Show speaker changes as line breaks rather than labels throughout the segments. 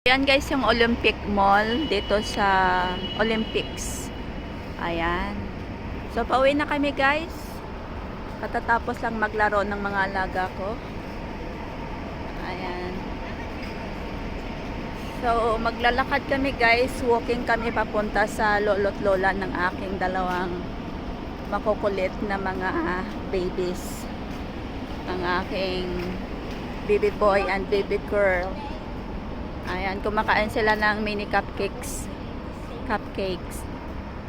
Yan guys, yung Olympic Mall dito sa Olympics. Ayan. So, pauwi na kami guys. Katatapos lang maglaro ng mga alaga ko. Ayan. So, maglalakad kami guys. Walking kami papunta sa lolo't lola ng aking dalawang makukulit na mga babies. Ang aking baby boy and baby girl. Ayan, kumakain sila ng mini cupcakes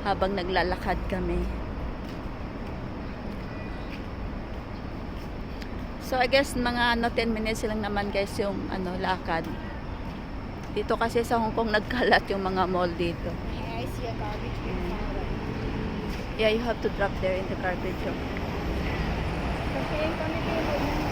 habang naglalakad kami. So I guess mga 10 minutes lang naman guys yung lakad. Dito kasi sa Hong Kong nagkalat yung mga mall dito.
I see a garbage bin.
Yeah, you have to drop there in the garbage.
Okay, kami dito.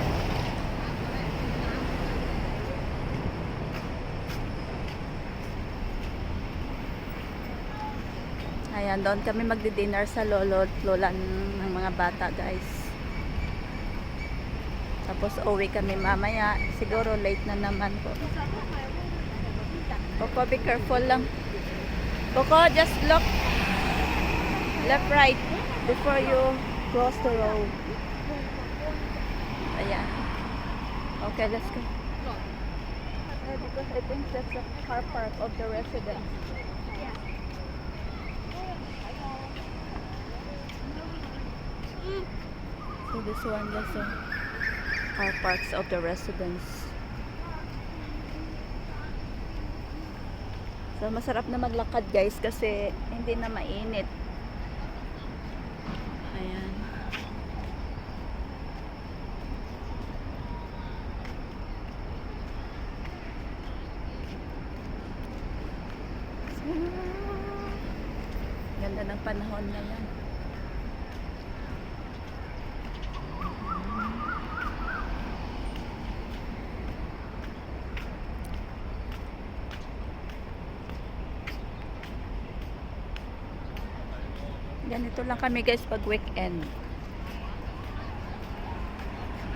Ayan, doon kami magdi-dinner sa lolo at lola ng mga bata guys. Tapos uwi kami mamaya. Siguro late na naman po. Coco, be careful lang. Coco, just look left, right before you cross the road. Ayan. Okay, let's go. Because I think that's the car park of the residents. So this one is car parks of the residents. So masarap na maglakad guys kasi hindi na mainit. Ayan. Ganda ng panahon ngayon. Ganito lang kami guys pag weekend.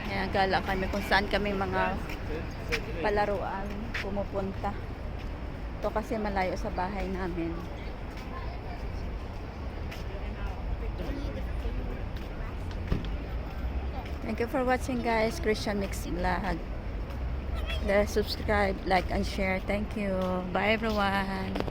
Kaya gala kami kung saan kami mga palaruan pumupunta. Ito kasi malayo sa bahay namin. Thank you for watching guys. Christian Mix Vlog. Subscribe, like and share. Thank you. Bye everyone.